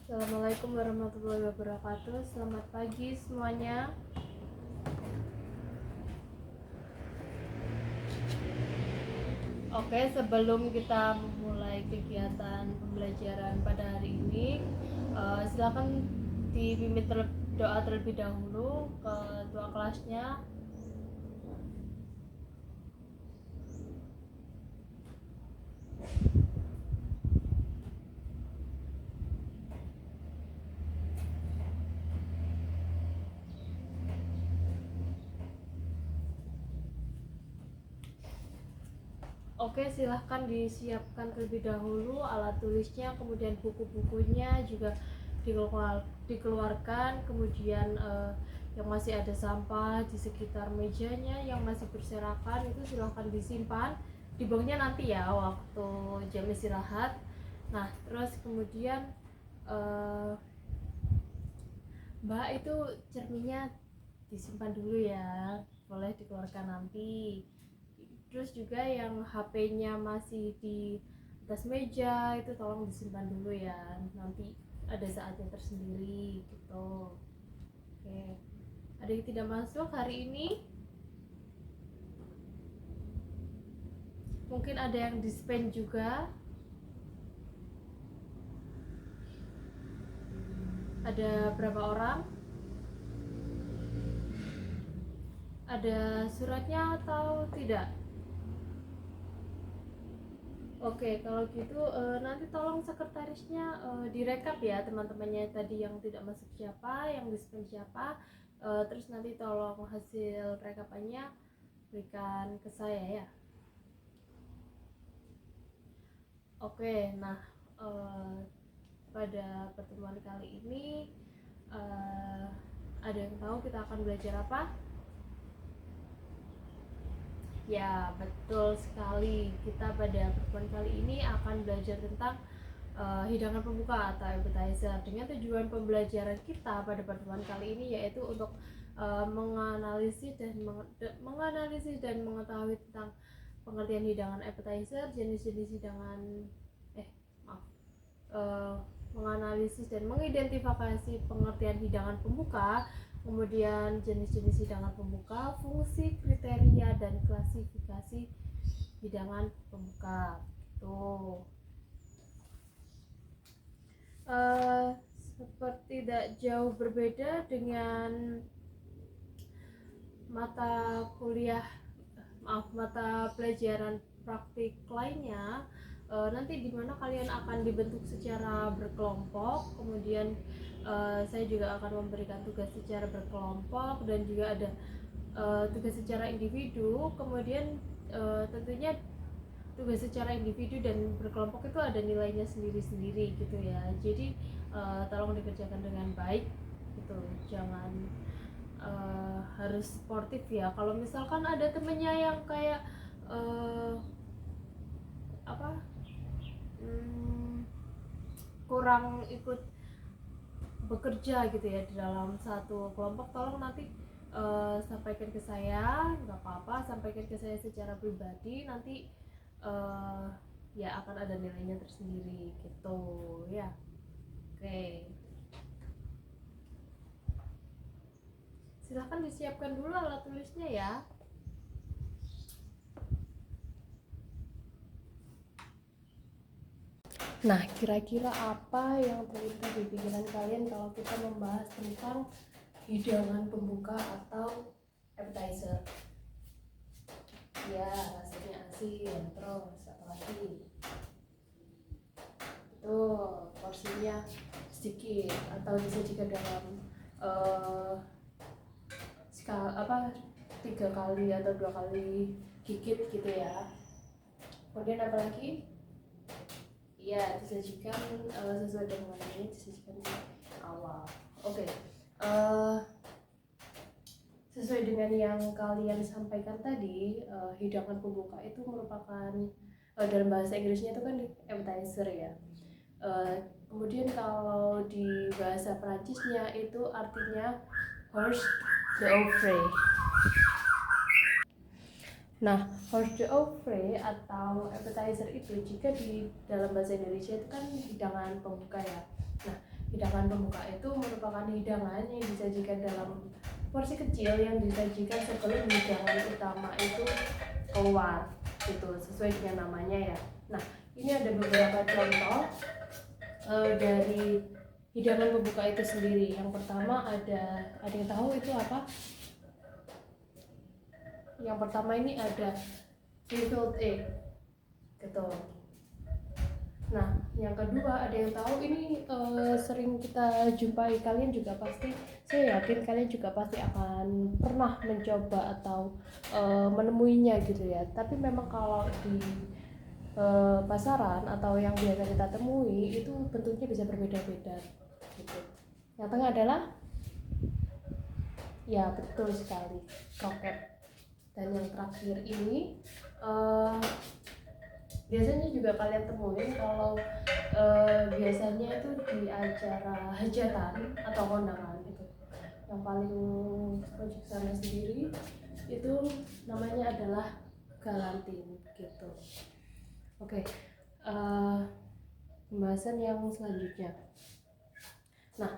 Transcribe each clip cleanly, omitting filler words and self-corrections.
Assalamualaikum warahmatullahi wabarakatuh. Selamat pagi semuanya. Oke, sebelum kita memulai kegiatan pembelajaran pada hari ini, silakan dipimpin doa terlebih dahulu ke ketua kelasnya. Oke, silahkan disiapkan terlebih dahulu alat tulisnya, kemudian buku-bukunya juga dikeluarkan, kemudian yang masih ada sampah di sekitar mejanya yang masih berserakan itu silahkan disimpan, dibuangnya nanti ya waktu jam istirahat. Nah, terus kemudian Mbak itu cerminnya disimpan dulu ya, boleh dikeluarkan nanti. Terus juga yang HP-nya masih di atas meja itu tolong disimpan dulu ya, nanti ada saatnya tersendiri gitu. Oke, ada yang tidak masuk hari ini? Mungkin ada yang dispen juga. Ada berapa orang? Ada suratnya atau tidak? Oke, kalau gitu nanti tolong sekretarisnya direkap ya teman-temannya tadi yang tidak masuk siapa, yang dispen siapa, terus nanti tolong hasil rekapannya berikan ke saya ya. Oke, nah pada pertemuan kali ini ada yang tahu kita akan belajar apa? Ya, betul sekali. Kita pada pertemuan kali ini akan belajar tentang hidangan pembuka atau appetizer, dengan tujuan pembelajaran kita pada pertemuan kali ini yaitu untuk menganalisis dan mengetahui tentang pengertian hidangan appetizer, jenis-jenis hidangan menganalisis dan mengidentifikasi pengertian hidangan pembuka, kemudian jenis-jenis hidangan pembuka, fungsi, kriteria, dan klasifikasi hidangan pembuka. Tuh. Seperti tidak jauh berbeda dengan mata pelajaran praktik lainnya, nanti dimana kalian akan dibentuk secara berkelompok, kemudian saya juga akan memberikan tugas secara berkelompok dan juga ada tugas secara individu. Kemudian tentunya tugas secara individu dan berkelompok itu ada nilainya sendiri-sendiri gitu ya, jadi tolong dikerjakan dengan baik gitu, jangan harus sportif ya. Kalau misalkan ada temennya yang kayak kurang ikut bekerja gitu ya di dalam satu kelompok, tolong nanti sampaikan ke saya, nggak apa-apa, sampaikan ke saya secara pribadi, nanti ya akan ada nilainya tersendiri gitu ya. Oke, silahkan disiapkan dulu alat tulisnya ya. Nah, kira-kira apa yang terlintas di pikiran kalian kalau kita membahas tentang hidangan pembuka atau appetizer? Ya, rasanya asin, terus apa lagi? Betul, porsinya sedikit atau disajikan dalam skala 3 kali atau 2 kali gigit gitu ya. Kemudian apa lagi? Iya, disajikan sesuai dengan ini, disajikan di awal. Oke. Sesuai dengan yang kalian sampaikan tadi, hidangan pembuka itu merupakan dalam bahasa Inggrisnya itu kan appetizer ya. Kemudian kalau di bahasa Perancisnya itu artinya hors d'oeuvre. Nah, hors d'oeuvre atau appetizer itu jika di dalam bahasa Indonesia itu kan hidangan pembuka ya. Nah, hidangan pembuka itu merupakan hidangan yang disajikan dalam porsi kecil yang disajikan sebelum hidangan utama itu keluar, gitu, sesuai dengan namanya ya. Nah, ini ada beberapa contoh dari hidangan pembuka itu sendiri. Yang pertama ada yang tahu itu apa? Yang pertama ini ada deviled egg, gitu. Nah, yang kedua ada yang tahu ini sering kita jumpai, kalian juga pasti, saya yakin kalian juga pasti akan pernah mencoba atau menemuinya gitu ya. Tapi memang kalau di pasaran atau yang biasa kita temui itu bentuknya bisa berbeda-beda gitu. Yang tengah adalah, ya betul sekali, kroket. Dan yang terakhir ini biasanya juga kalian temuin kalau biasanya itu di acara hajatan atau kondangan itu. Yang paling project sana sendiri itu namanya adalah galantin gitu. Oke, pembahasan yang selanjutnya. Nah,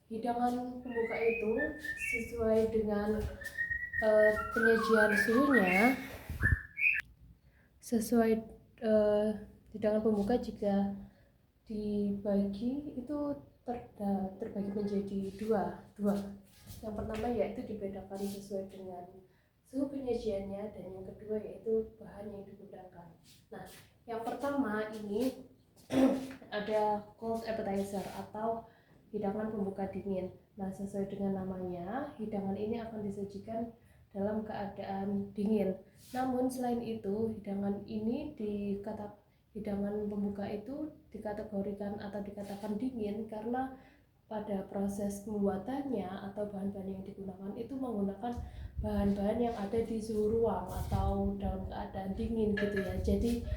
hidangan pembuka itu sesuai dengan penyajian suhunya, sesuai hidangan pembuka jika dibagi itu terbagi menjadi dua. Yang pertama yaitu dibedakan sesuai dengan suhu penyajiannya, dan yang kedua yaitu bahan yang digunakan. Nah, yang pertama ini ada cold appetizer atau hidangan pembuka dingin. Nah, sesuai dengan namanya, hidangan ini akan disajikan dalam keadaan dingin. Namun selain itu, hidangan pembuka itu dikategorikan atau dikatakan dingin karena pada proses pembuatannya atau bahan-bahan yang digunakan itu menggunakan bahan-bahan yang ada di suhu ruang atau dalam keadaan dingin gitu ya. Jadi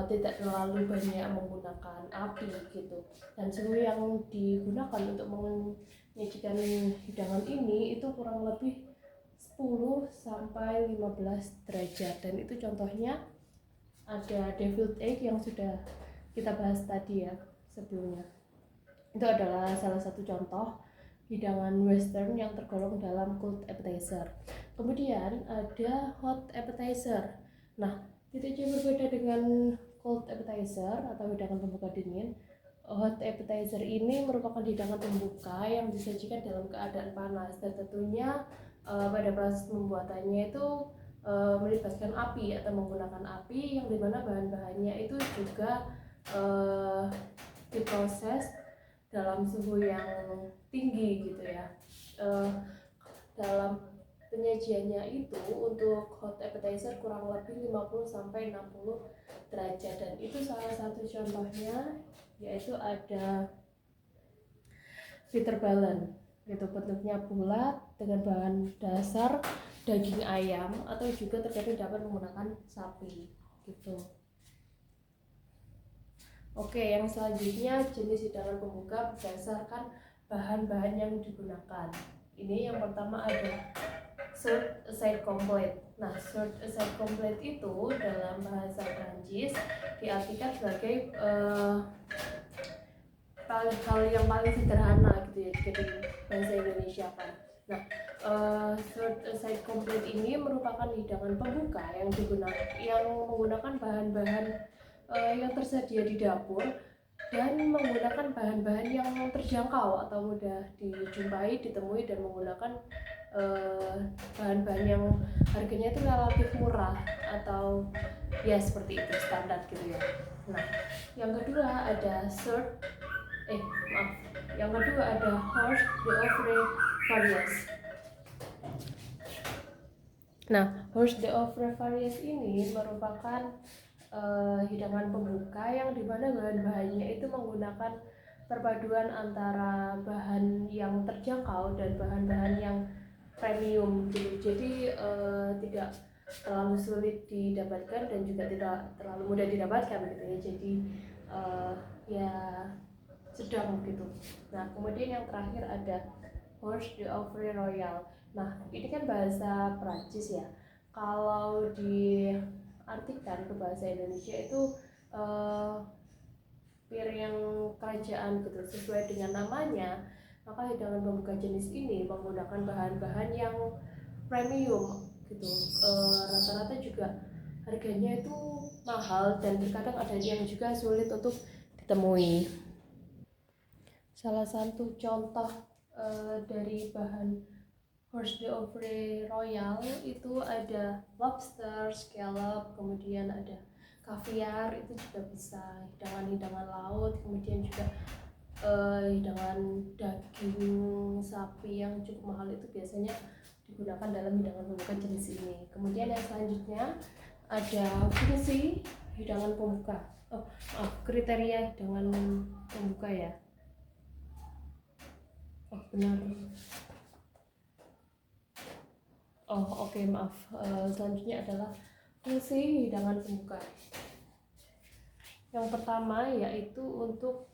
tidak terlalu banyak menggunakan api gitu. Dan suhu yang digunakan untuk menyajikan hidangan ini itu kurang lebih 10 sampai 15 derajat. Dan itu contohnya ada deviled egg yang sudah kita bahas tadi ya sebelumnya. Itu adalah salah satu contoh hidangan western yang tergolong dalam cold appetizer. Kemudian ada hot appetizer. Nah, titiknya berbeda dengan cold appetizer atau hidangan pembuka dingin. Hot appetizer ini merupakan hidangan pembuka yang disajikan dalam keadaan panas, dan tentunya pada proses pembuatannya itu melibatkan api atau menggunakan api, yang dimana bahan-bahannya itu juga diproses dalam suhu yang tinggi gitu ya. Dalam penyajiannya itu untuk hot appetizer kurang lebih 50 sampai 60 derajat, dan itu salah satu contohnya yaitu ada bitterballen, itu bentuknya bulat dengan bahan dasar daging ayam atau juga terkadang dapat menggunakan sapi gitu. Oke, yang selanjutnya jenis hidangan pembuka berdasarkan bahan-bahan yang digunakan. Ini yang pertama ada served aside complete. Nah, served aside complete itu dalam bahasa Prancis diartikan sebagai hal yang paling sederhana gitu ya jika di bahasa Indonesia kan. Nah, served aside complete ini merupakan hidangan pembuka yang menggunakan bahan-bahan yang tersedia di dapur dan menggunakan bahan-bahan yang terjangkau atau mudah dijumpai, ditemui, dan menggunakan bahan-bahan yang harganya itu relatif murah atau ya seperti itu, standar gitu ya. Nah, yang kedua ada Horst d'Oeuvre Variés. Nah, Horst d'Oeuvre Variés ini merupakan hidangan pembuka yang dimana bahan-bahannya itu menggunakan perpaduan antara bahan yang terjangkau dan bahan-bahan yang premium gitu. Jadi tidak terlalu sulit didapatkan dan juga tidak terlalu mudah didapatkan gitu ya. Jadi ya sedang gitu. Nah, kemudian yang terakhir ada Horst d'Oeuvre Royal. Nah, ini kan bahasa Prancis ya. Kalau diartikan ke bahasa Indonesia itu piring kerajaan gitu. Sesuai dengan namanya, maka hidangan pembuka jenis ini menggunakan bahan-bahan yang premium gitu. Rata-rata juga harganya itu mahal dan terkadang ada yang juga sulit untuk ditemui. Salah satu contoh dari bahan Horse d'Oeuvre Royal itu ada lobster, scallop, kemudian ada kaviar, itu juga bisa hidangan-hidangan laut, kemudian juga hidangan daging sapi yang cukup mahal itu biasanya digunakan dalam hidangan pembuka jenis ini. Kemudian yang selanjutnya ada fungsi hidangan pembuka. Kriteria hidangan pembuka ya. Benar. Oke, maaf. Selanjutnya adalah fungsi hidangan pembuka. Yang pertama yaitu untuk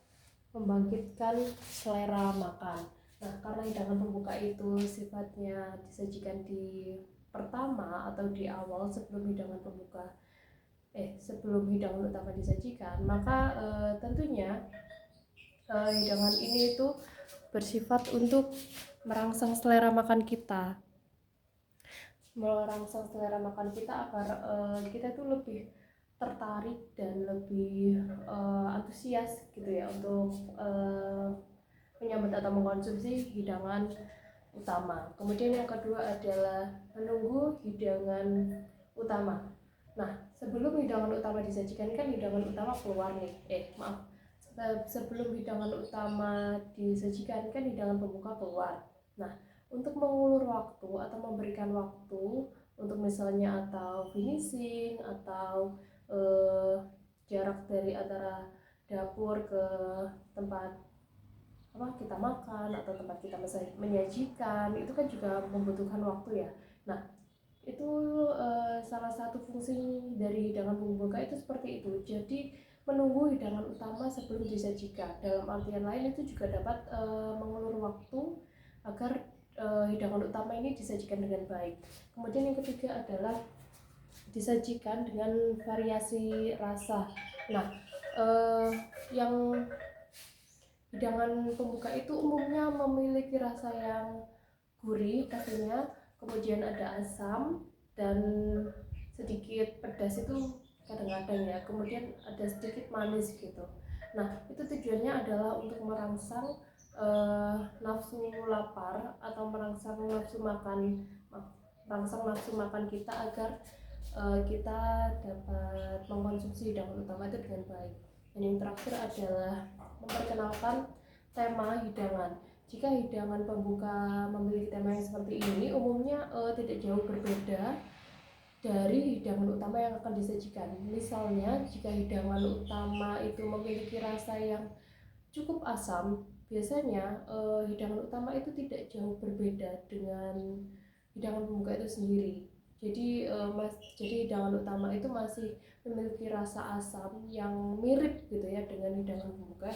membangkitkan selera makan. Nah, karena hidangan pembuka itu sifatnya disajikan di pertama atau di awal sebelum hidangan utama disajikan, maka tentunya hidangan ini itu bersifat untuk merangsang selera makan kita. Agar kita tuh lebih tertarik dan lebih antusias gitu ya untuk menyambut atau mengkonsumsi hidangan utama. Kemudian yang kedua adalah menunggu hidangan utama. Nah, sebelum hidangan utama disajikan kan hidangan utama keluar nih. Sebelum hidangan utama disajikan kan hidangan pembuka keluar. Nah, untuk mengulur waktu atau memberikan waktu untuk misalnya atau finishing atau jarak dari antara dapur ke tempat kita makan atau tempat kita menyajikan, itu kan juga membutuhkan waktu ya. Nah, itu salah satu fungsi dari hidangan pembuka itu seperti itu. Jadi menunggu hidangan utama sebelum disajikan. Dalam artian lain itu juga dapat mengulur waktu agar hidangan utama ini disajikan dengan baik. Kemudian yang ketiga adalah disajikan dengan variasi rasa. Nah, yang hidangan pembuka itu umumnya memiliki rasa yang gurih pastinya, kemudian ada asam dan sedikit pedas itu kadang-kadang ya, kemudian ada sedikit manis gitu. Nah, itu tujuannya adalah untuk merangsang nafsu lapar atau merangsang nafsu makan kita agar kita dapat mengkonsumsi hidangan utama itu dengan baik. Dan yang terakhir adalah memperkenalkan tema hidangan. Jika hidangan pembuka memiliki tema yang seperti ini, umumnya tidak jauh berbeda dari hidangan utama yang akan disajikan. Misalnya, jika hidangan utama itu memiliki rasa yang cukup asam, biasanya hidangan utama itu tidak jauh berbeda dengan hidangan pembuka itu sendiri. Jadi hidangan utama itu masih memiliki rasa asam yang mirip gitu ya dengan hidangan pembuka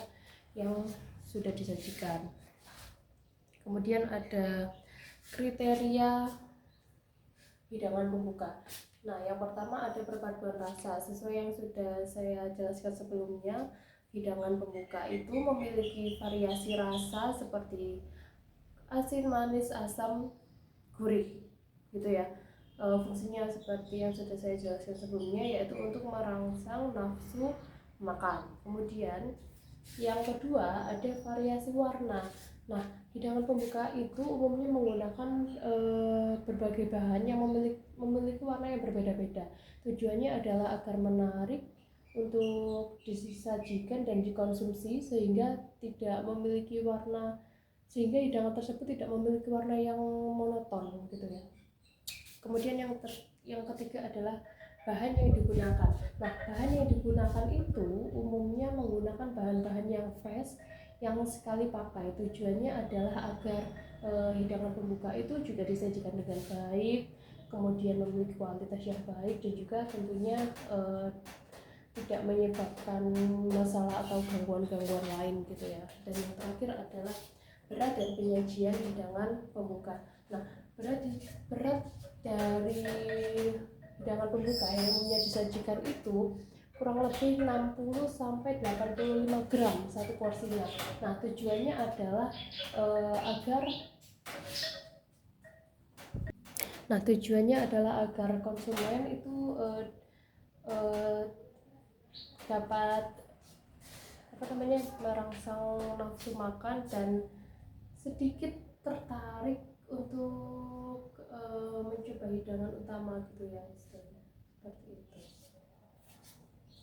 yang sudah disajikan. Kemudian ada kriteria hidangan pembuka. Nah, yang pertama ada perpaduan rasa. Sesuai yang sudah saya jelaskan sebelumnya, hidangan pembuka itu memiliki variasi rasa seperti asin, manis, asam, gurih gitu ya. Fungsinya seperti yang sudah saya jelaskan sebelumnya, yaitu untuk merangsang nafsu makan. Kemudian yang kedua ada variasi warna. Nah, hidangan pembuka itu umumnya menggunakan berbagai bahan yang memiliki warna yang berbeda-beda. Tujuannya adalah agar menarik untuk disajikan dan dikonsumsi sehingga hidangan tersebut tidak memiliki warna yang monoton gitu ya. Kemudian yang ketiga adalah bahan yang digunakan. Nah, bahan yang digunakan itu umumnya menggunakan bahan-bahan yang fresh, yang sekali pakai. Tujuannya adalah agar hidangan pembuka itu juga disajikan dengan baik, kemudian memiliki kualitas yang baik, dan juga tentunya tidak menyebabkan masalah atau gangguan-gangguan lain gitu ya. Dan yang terakhir adalah berat dan penyajian hidangan pembuka. Nah, berat dari hidangan pembuka yang umumnya disajikan itu kurang lebih 60 sampai 85 gram satu porsinya. Nah, tujuannya adalah agar konsumen itu dapat merangsang nafsu makan dan sedikit tertarik untuk mencoba hidangan utama gitu ya, istilahnya seperti itu.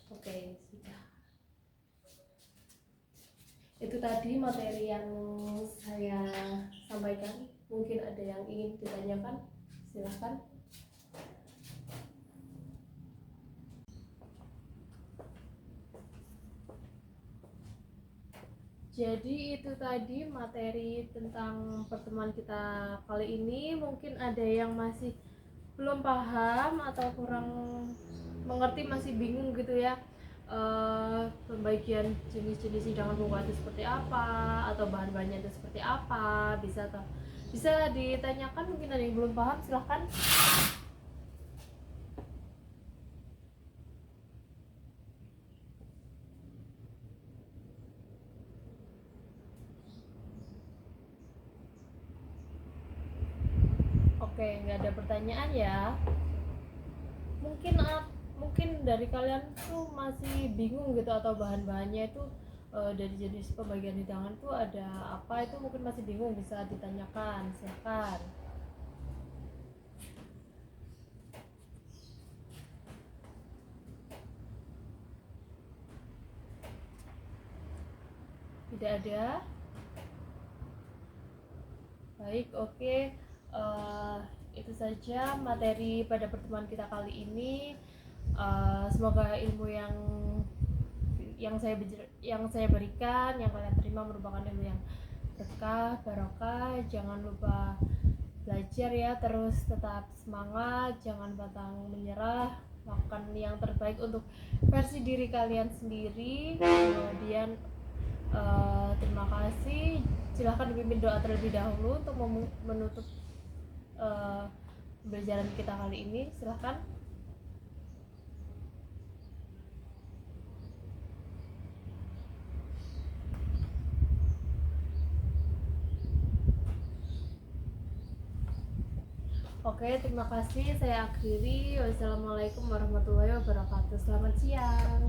Oke, sudah. Itu tadi materi yang saya sampaikan. Mungkin ada yang ingin ditanyakan, silahkan. Jadi itu tadi materi tentang pertemuan kita kali ini. Mungkin ada yang masih belum paham atau kurang mengerti, masih bingung gitu ya, pembagian jenis-jenis hidangan pembuat itu seperti apa atau bahan-bahannya itu seperti apa, bisa ditanyakan. Mungkin ada yang belum paham, silahkan. Oke, nggak ada pertanyaan ya. Mungkin dari kalian tuh masih bingung gitu atau bahan-bahannya itu dari jenis pembagian hidangan tuh ada apa, itu mungkin masih bingung, bisa ditanyakan, silahkan. Tidak ada? Baik, oke. Itu saja materi pada pertemuan kita kali ini. Semoga ilmu yang saya berikan, yang kalian terima merupakan ilmu yang berkah, barokah. Jangan lupa belajar ya, terus tetap semangat, jangan pantang menyerah, lakukan yang terbaik untuk versi diri kalian sendiri. Kemudian terima kasih. Silahkan dipimpin doa terlebih dahulu untuk menutup pembelajaran kita kali ini. Silahkan. Oke, terima kasih. Saya akhiri. Wassalamualaikum warahmatullahi wabarakatuh. Selamat siang.